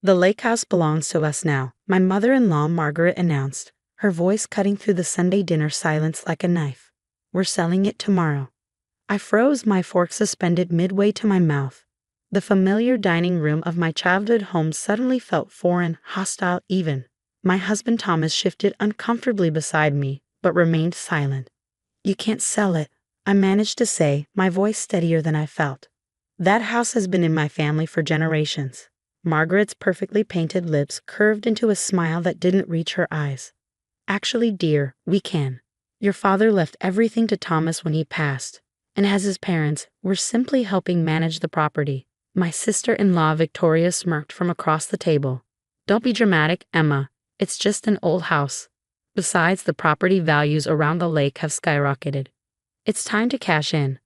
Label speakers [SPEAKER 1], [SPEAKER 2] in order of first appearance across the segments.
[SPEAKER 1] The lake house belongs to us now, my mother-in-law Margaret announced, her voice cutting through the Sunday dinner silence like a knife. We're selling it tomorrow. I froze, my fork suspended midway to my mouth. The familiar dining room of my childhood home suddenly felt foreign, hostile even. My husband Thomas shifted uncomfortably beside me, but remained silent. You can't sell it, I managed to say, my voice steadier than I felt. That house has been in my family for generations. Margaret's perfectly painted lips curved into a smile that didn't reach her eyes. Actually, dear, we can. Your father left everything to Thomas when he passed, and as his parents, we're simply helping manage the property. My sister-in-law Victoria smirked from across the table. Don't be dramatic, Emma. It's just an old house. Besides, the property values around the lake have skyrocketed. It's time to cash in.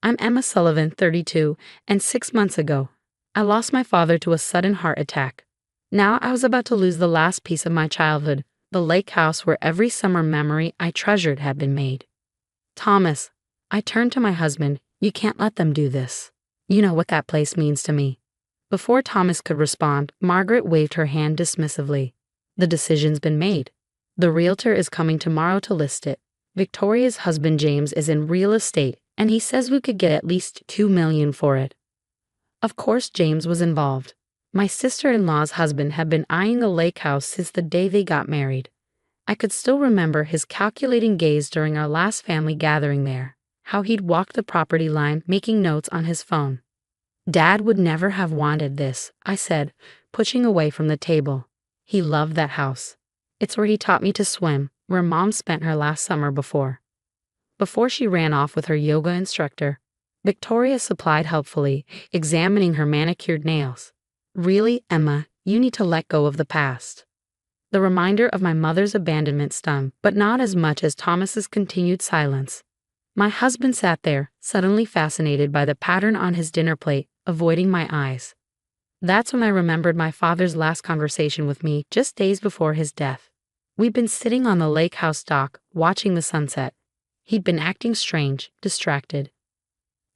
[SPEAKER 1] I'm Emma Sullivan, 32, and 6 months ago, I lost my father to a sudden heart attack. Now I was about to lose the last piece of my childhood, the lake house where every summer memory I treasured had been made. Thomas, I turned to my husband, you can't let them do this. You know what that place means to me. Before Thomas could respond, Margaret waved her hand dismissively. The decision's been made. The realtor is coming tomorrow to list it. Victoria's husband James is in real estate, and he says we could get at least $2 million for it. Of course James was involved. My sister-in-law's husband had been eyeing the lake house since the day they got married. I could still remember his calculating gaze during our last family gathering there, how he'd walked the property line making notes on his phone. Dad would never have wanted this, I said, pushing away from the table. He loved that house. It's where he taught me to swim, where Mom spent her last summer before. Before she ran off with her yoga instructor, Victoria supplied helpfully, examining her manicured nails. Really, Emma, you need to let go of the past. The reminder of my mother's abandonment stung, but not as much as Thomas's continued silence. My husband sat there, suddenly fascinated by the pattern on his dinner plate, avoiding my eyes. That's when I remembered my father's last conversation with me just days before his death. We'd been sitting on the lake house dock, watching the sunset. He'd been acting strange, distracted.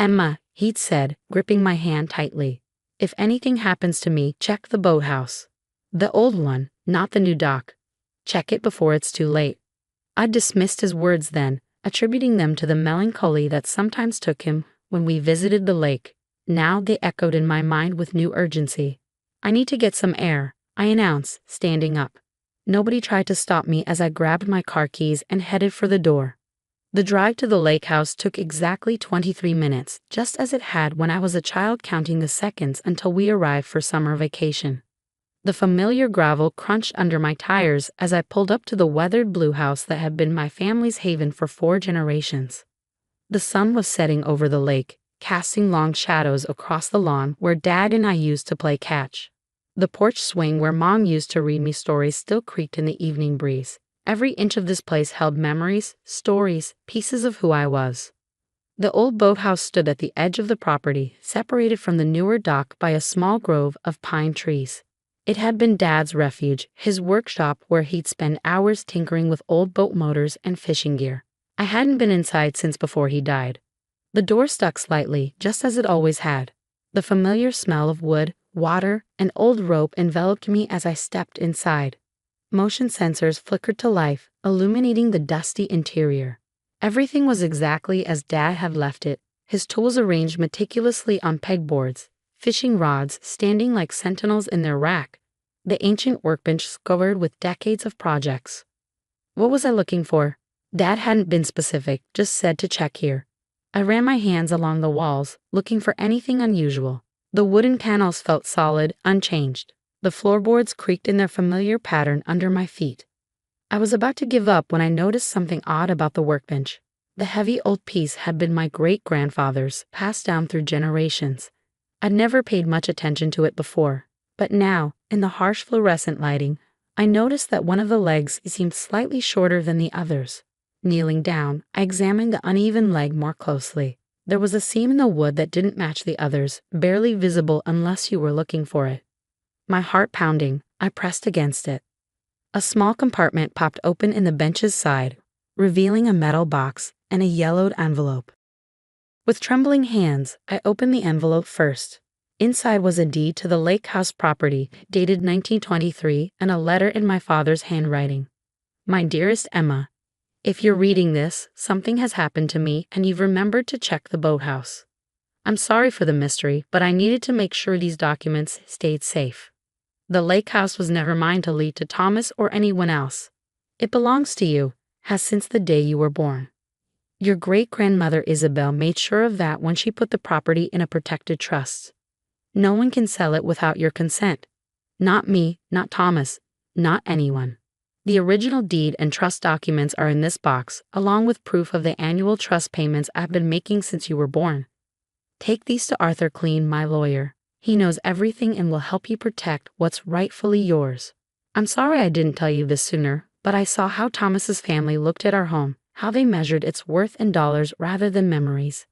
[SPEAKER 1] Emma, he'd said, gripping my hand tightly. If anything happens to me, check the boathouse. The old one, not the new dock. Check it before it's too late. I dismissed his words then, attributing them to the melancholy that sometimes took him when we visited the lake. Now they echoed in my mind with new urgency. I need to get some air, I announced, standing up. Nobody tried to stop me as I grabbed my car keys and headed for the door. The drive to the lake house took exactly 23 minutes, just as it had when I was a child, counting the seconds until we arrived for summer vacation. The familiar gravel crunched under my tires as I pulled up to the weathered blue house that had been my family's haven for 4 generations. The sun was setting over the lake, casting long shadows across the lawn where Dad and I used to play catch. The porch swing where Mom used to read me stories still creaked in the evening breeze. Every inch of this place held memories, stories, pieces of who I was. The old boathouse stood at the edge of the property, separated from the newer dock by a small grove of pine trees. It had been Dad's refuge, his workshop where he'd spend hours tinkering with old boat motors and fishing gear. I hadn't been inside since before he died. The door stuck slightly, just as it always had. The familiar smell of wood, water, and old rope enveloped me as I stepped inside. Motion sensors flickered to life, illuminating the dusty interior. Everything was exactly as Dad had left it, his tools arranged meticulously on pegboards, fishing rods standing like sentinels in their rack, the ancient workbench covered with decades of projects. What was I looking for? Dad hadn't been specific, just said to check here. I ran my hands along the walls, looking for anything unusual. The wooden panels felt solid, unchanged. The floorboards creaked in their familiar pattern under my feet. I was about to give up when I noticed something odd about the workbench. The heavy old piece had been my great-grandfather's, passed down through generations. I'd never paid much attention to it before, but now, in the harsh fluorescent lighting, I noticed that one of the legs seemed slightly shorter than the others. Kneeling down, I examined the uneven leg more closely. There was a seam in the wood that didn't match the others, barely visible unless you were looking for it. My heart pounding, I pressed against it. A small compartment popped open in the bench's side, revealing a metal box and a yellowed envelope. With trembling hands, I opened the envelope first. Inside was a deed to the lake house property, dated 1923, and a letter in my father's handwriting. My dearest Emma, if you're reading this, something has happened to me and you've remembered to check the boathouse. I'm sorry for the mystery, but I needed to make sure these documents stayed safe. The lake house was never mine to leave to Thomas or anyone else. It belongs to you, has since the day you were born. Your great-grandmother Isabel made sure of that when she put the property in a protected trust. No one can sell it without your consent. Not me, not Thomas, not anyone. The original deed and trust documents are in this box, along with proof of the annual trust payments I've been making since you were born. Take these to Arthur Clean, my lawyer. He knows everything and will help you protect what's rightfully yours. I'm sorry I didn't tell you this sooner, but I saw how Thomas's family looked at our home, how they measured its worth in dollars rather than memories.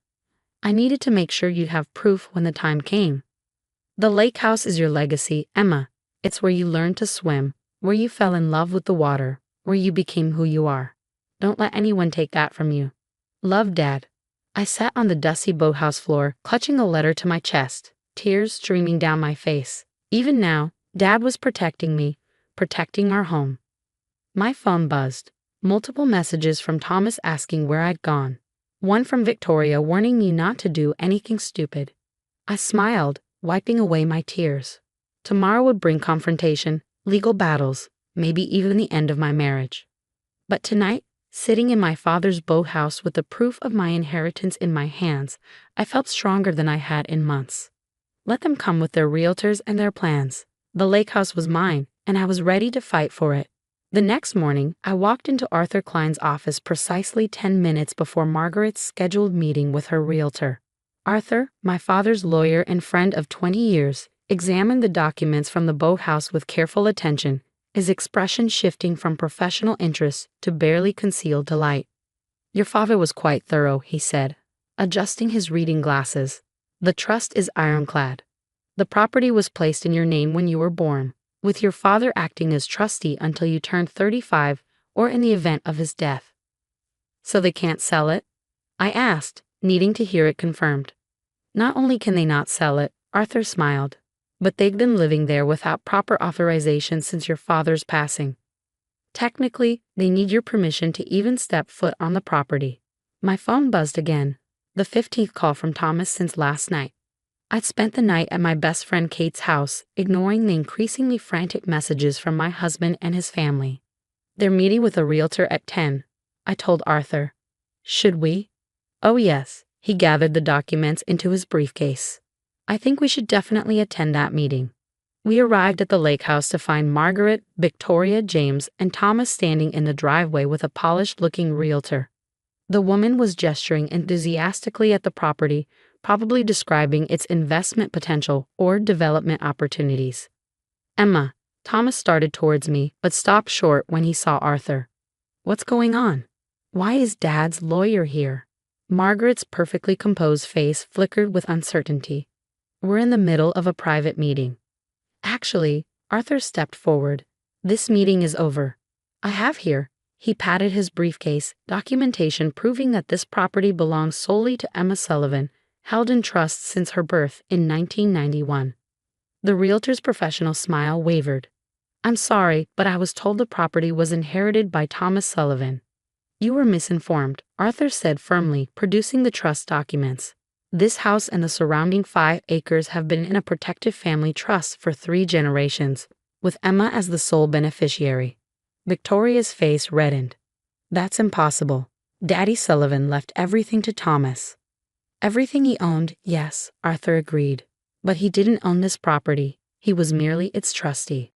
[SPEAKER 1] I needed to make sure you'd have proof when the time came. The lake house is your legacy, Emma. It's where you learned to swim, where you fell in love with the water, where you became who you are. Don't let anyone take that from you. Love, Dad. I sat on the dusty boathouse floor, clutching a letter to my chest, tears streaming down my face. Even now, Dad was protecting me, protecting our home. My phone buzzed. Multiple messages from Thomas asking where I'd gone. One from Victoria warning me not to do anything stupid. I smiled, wiping away my tears. Tomorrow would bring confrontation, legal battles, maybe even the end of my marriage. But tonight, sitting in my father's boathouse with the proof of my inheritance in my hands, I felt stronger than I had in months. Let them come with their realtors and their plans. The lake house was mine, and I was ready to fight for it. The next morning, I walked into Arthur Klein's office precisely 10 minutes before Margaret's scheduled meeting with her realtor. Arthur, my father's lawyer and friend of 20 years, examined the documents from the boathouse with careful attention, his expression shifting from professional interest to barely concealed delight. Your father was quite thorough, he said, adjusting his reading glasses. The trust is ironclad. The property was placed in your name when you were born, with your father acting as trustee until you turned 35 or in the event of his death. So they can't sell it? I asked, needing to hear it confirmed. Not only can they not sell it, Arthur smiled, but they've been living there without proper authorization since your father's passing. Technically, they need your permission to even step foot on the property. My phone buzzed again, the 15th call from Thomas since last night. I'd spent the night at my best friend Kate's house, ignoring the increasingly frantic messages from my husband and his family. They're meeting with a realtor at 10, I told Arthur. Should we? Oh yes. He gathered the documents into his briefcase. I think we should definitely attend that meeting. We arrived at the lake house to find Margaret, Victoria, James, and Thomas standing in the driveway with a polished-looking realtor. The woman was gesturing enthusiastically at the property, probably describing its investment potential or development opportunities. Emma, Thomas started towards me, but stopped short when he saw Arthur. What's going on? Why is Dad's lawyer here? Margaret's perfectly composed face flickered with uncertainty. We're in the middle of a private meeting. Actually, Arthur stepped forward. This meeting is over. I have here, he patted his briefcase, documentation proving that this property belongs solely to Emma Sullivan, held in trust since her birth in 1991. The realtor's professional smile wavered. I'm sorry, but I was told the property was inherited by Thomas Sullivan. You were misinformed, Arthur said firmly, producing the trust documents. This house and the surrounding 5 acres have been in a protective family trust for 3 generations, with Emma as the sole beneficiary. Victoria's face reddened. That's impossible. Daddy Sullivan left everything to Thomas. Everything he owned, yes, Arthur agreed. But he didn't own this property. He was merely its trustee.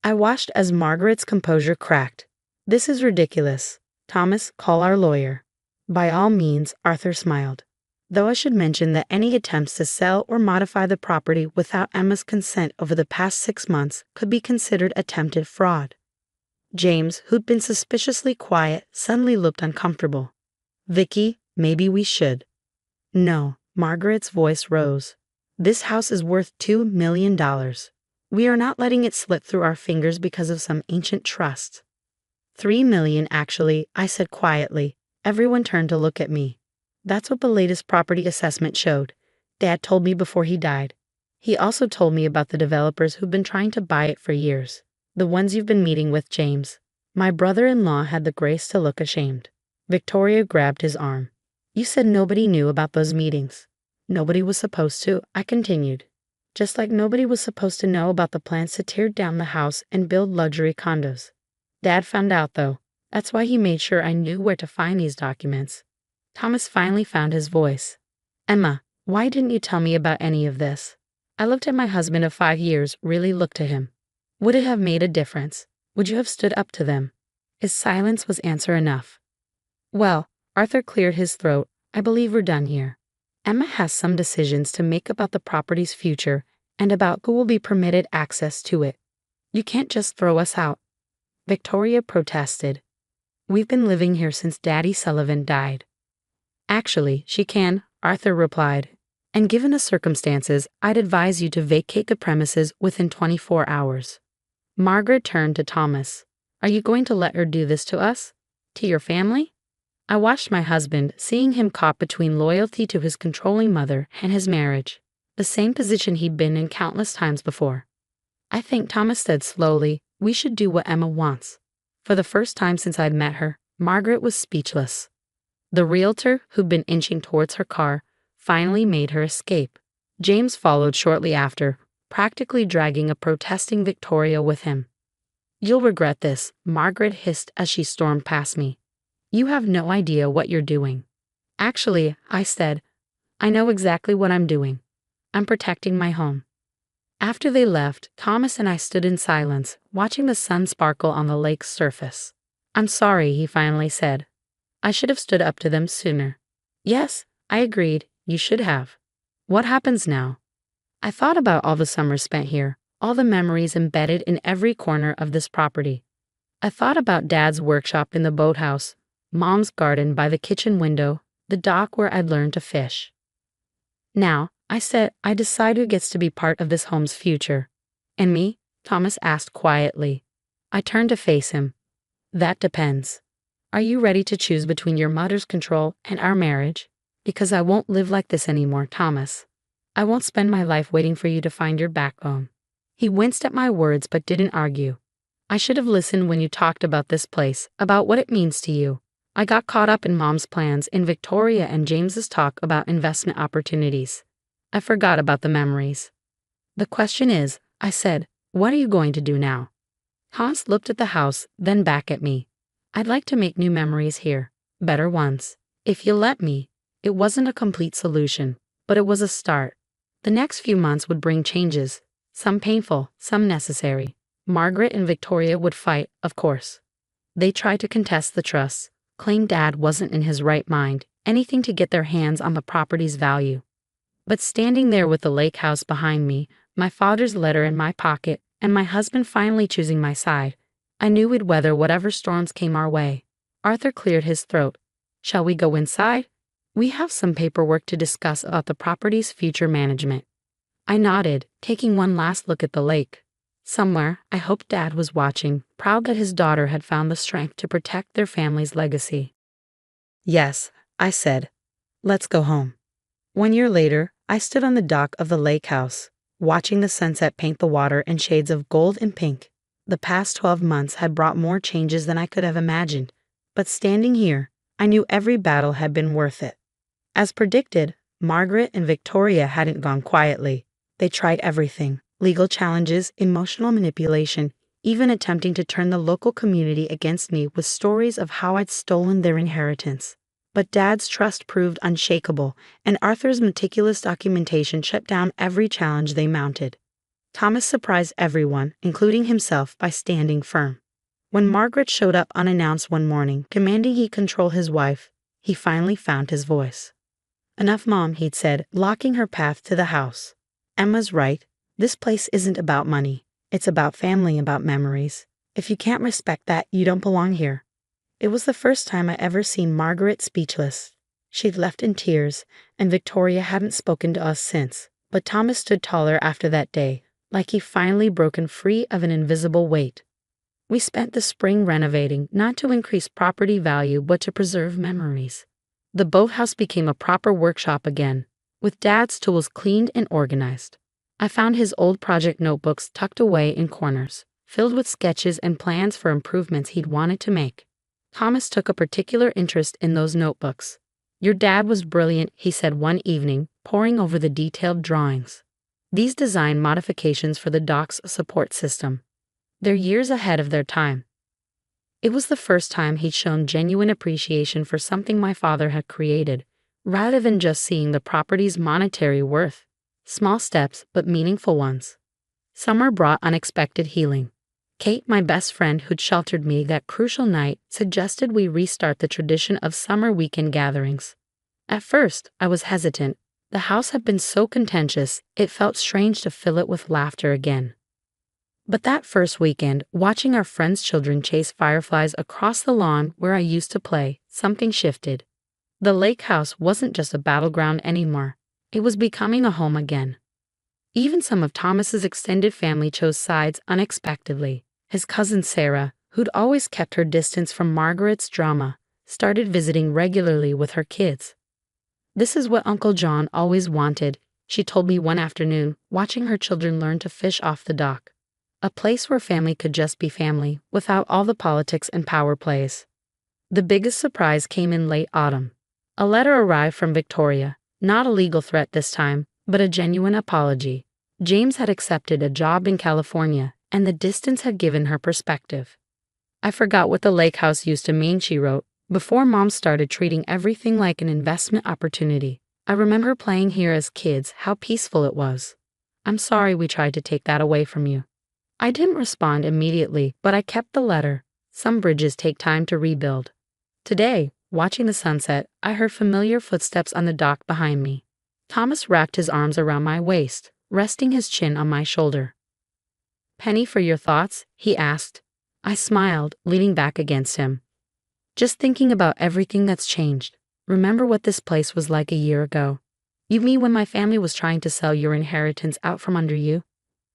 [SPEAKER 1] I watched as Margaret's composure cracked. This is ridiculous. Thomas, call our lawyer. By all means, Arthur smiled. Though I should mention that any attempts to sell or modify the property without Emma's consent over the past 6 months could be considered attempted fraud. James, who'd been suspiciously quiet, suddenly looked uncomfortable. Vicky, maybe we should. No, Margaret's voice rose. This house is worth $2 million. We are not letting it slip through our fingers because of some ancient trust. $3 million, actually, I said quietly. Everyone turned to look at me. That's what the latest property assessment showed. Dad told me before he died. He also told me about the developers who've been trying to buy it for years. The ones you've been meeting with, James. My brother-in-law had the grace to look ashamed. Victoria grabbed his arm. You said nobody knew about those meetings. Nobody was supposed to, I continued. Just like nobody was supposed to know about the plans to tear down the house and build luxury condos. Dad found out, though. That's why he made sure I knew where to find these documents. Thomas finally found his voice. Emma, why didn't you tell me about any of this? I looked at my husband of 5 years, really looked to him. Would it have made a difference? Would you have stood up to them? His silence was answer enough. Well, Arthur cleared his throat. I believe we're done here. Emma has some decisions to make about the property's future and about who will be permitted access to it. You can't just throw us out. Victoria protested. We've been living here since Daddy Sullivan died. Actually, she can, Arthur replied. And given the circumstances, I'd advise you to vacate the premises within 24 hours. Margaret turned to Thomas. Are you going to let her do this to us? To your family? I watched my husband, seeing him caught between loyalty to his controlling mother and his marriage, the same position he'd been in countless times before. I think, Thomas said slowly, we should do what Emma wants. For the first time since I'd met her, Margaret was speechless. The realtor, who'd been inching towards her car, finally made her escape. James followed shortly after, practically dragging a protesting Victoria with him. You'll regret this, Margaret hissed as she stormed past me. You have no idea what you're doing. Actually, I said, I know exactly what I'm doing. I'm protecting my home. After they left, Thomas and I stood in silence, watching the sun sparkle on the lake's surface. I'm sorry, he finally said. I should have stood up to them sooner. Yes, I agreed, you should have. What happens now? I thought about all the summers spent here, all the memories embedded in every corner of this property. I thought about Dad's workshop in the boathouse, Mom's garden by the kitchen window, the dock where I'd learned to fish. Now, I said, I decide who gets to be part of this home's future. And me? Thomas asked quietly. I turned to face him. That depends. Are you ready to choose between your mother's control and our marriage? Because I won't live like this anymore, Thomas. I won't spend my life waiting for you to find your backbone. He winced at my words but didn't argue. I should have listened when you talked about this place, about what it means to you. I got caught up in Mom's plans, in Victoria and James's talk about investment opportunities. I forgot about the memories. The question is, I said, what are you going to do now? Hans looked at the house, then back at me. I'd like to make new memories here, better ones. If you'll let me. It wasn't a complete solution, but it was a start. The next few months would bring changes, some painful, some necessary. Margaret and Victoria would fight, of course. They tried to contest the trusts, claimed Dad wasn't in his right mind, anything to get their hands on the property's value. But standing there with the lake house behind me, my father's letter in my pocket, and my husband finally choosing my side, I knew we'd weather whatever storms came our way. Arthur cleared his throat. Shall we go inside? We have some paperwork to discuss about the property's future management. I nodded, taking one last look at the lake. Somewhere, I hoped Dad was watching, proud that his daughter had found the strength to protect their family's legacy. Yes, I said. Let's go home. 1 year later, I stood on the dock of the lake house, watching the sunset paint the water in shades of gold and pink. The past 12 months had brought more changes than I could have imagined, but standing here, I knew every battle had been worth it. As predicted, Margaret and Victoria hadn't gone quietly. They tried everything: legal challenges, emotional manipulation, even attempting to turn the local community against me with stories of how I'd stolen their inheritance. But Dad's trust proved unshakable, and Arthur's meticulous documentation shut down every challenge they mounted. Thomas surprised everyone, including himself, by standing firm. When Margaret showed up unannounced one morning, demanding he control his wife, he finally found his voice. Enough, Mom, he'd said, blocking her path to the house. Emma's right. This place isn't about money. It's about family, about memories. If you can't respect that, you don't belong here. It was the first time I ever seen Margaret speechless. She'd left in tears, and Victoria hadn't spoken to us since. But Thomas stood taller after that day, like he finally broken free of an invisible weight. We spent the spring renovating, not to increase property value, but to preserve memories. The boathouse became a proper workshop again, with Dad's tools cleaned and organized. I found his old project notebooks tucked away in corners, filled with sketches and plans for improvements he'd wanted to make. Thomas took a particular interest in those notebooks. "Your dad was brilliant," he said one evening, poring over the detailed drawings. "These design modifications for the dock's support system. They're years ahead of their time." It was the first time he'd shown genuine appreciation for something my father had created, rather than just seeing the property's monetary worth. Small steps, but meaningful ones. Summer brought unexpected healing. Kate, my best friend who'd sheltered me that crucial night, suggested we restart the tradition of summer weekend gatherings. At first, I was hesitant. The house had been so contentious, it felt strange to fill it with laughter again. But that first weekend, watching our friends' children chase fireflies across the lawn where I used to play, something shifted. The lake house wasn't just a battleground anymore. It was becoming a home again. Even some of Thomas's extended family chose sides unexpectedly. His cousin Sarah, who'd always kept her distance from Margaret's drama, started visiting regularly with her kids. "This is what Uncle John always wanted," she told me one afternoon, watching her children learn to fish off the dock. A place where family could just be family, without all the politics and power plays. The biggest surprise came in late autumn. A letter arrived from Victoria, not a legal threat this time, but a genuine apology. James had accepted a job in California, and the distance had given her perspective. "I forgot what the lake house used to mean," she wrote, "before Mom started treating everything like an investment opportunity. I remember playing here as kids, how peaceful it was. I'm sorry we tried to take that away from you." I didn't respond immediately, but I kept the letter. Some bridges take time to rebuild. Today, watching the sunset, I heard familiar footsteps on the dock behind me. Thomas wrapped his arms around my waist, resting his chin on my shoulder. "Penny, for your thoughts?" he asked. I smiled, leaning back against him. "Just thinking about everything that's changed. Remember what this place was like a year ago? You mean when my family was trying to sell your inheritance out from under you?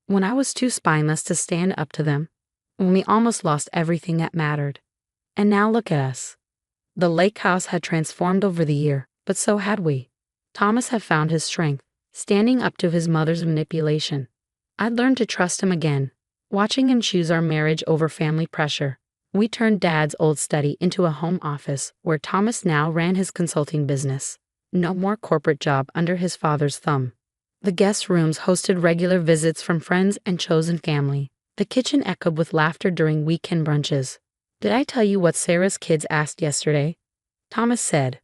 [SPEAKER 1] When I was too spineless to stand up to them? When we almost lost everything that mattered? And now look at us." The lake house had transformed over the year, but so had we. Thomas had found his strength, standing up to his mother's manipulation. I'd learned to trust him again, watching him choose our marriage over family pressure. We turned Dad's old study into a home office, where Thomas now ran his consulting business. No more corporate job under his father's thumb. The guest rooms hosted regular visits from friends and chosen family. The kitchen echoed with laughter during weekend brunches. "Did I tell you what Sarah's kids asked yesterday?" Thomas said.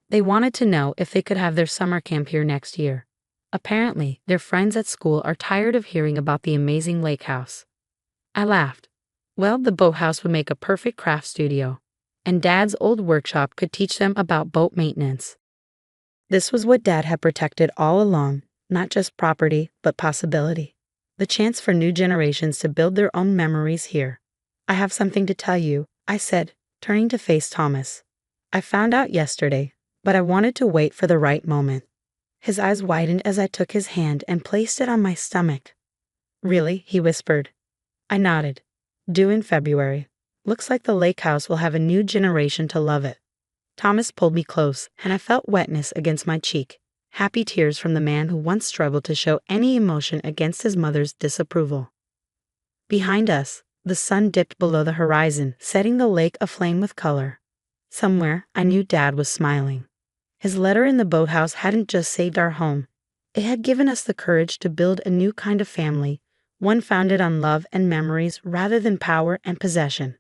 [SPEAKER 1] "They wanted to know if they could have their summer camp here next year. Apparently, their friends at school are tired of hearing about the amazing lake house." I laughed. Well, the boathouse would make a perfect craft studio, and Dad's old workshop could teach them about boat maintenance. This was what Dad had protected all along. Not just property, but possibility. The chance for new generations to build their own memories here. "I have something to tell you," I said, turning to face Thomas. "I found out yesterday, but I wanted to wait for the right moment." His eyes widened as I took his hand and placed it on my stomach. "Really?" he whispered. I nodded. "Due in February. Looks like the lake house will have a new generation to love it." Thomas pulled me close, and I felt wetness against my cheek. Happy tears from the man who once struggled to show any emotion against his mother's disapproval. Behind us, the sun dipped below the horizon, setting the lake aflame with color. Somewhere, I knew Dad was smiling. His letter in the boathouse hadn't just saved our home. It had given us the courage to build a new kind of family, one founded on love and memories rather than power and possession.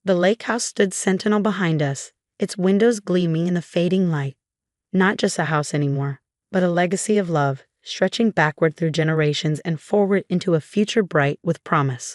[SPEAKER 1] The lake house stood sentinel behind us, its windows gleaming in the fading light. Not just a house anymore, but a legacy of love, stretching backward through generations and forward into a future bright with promise.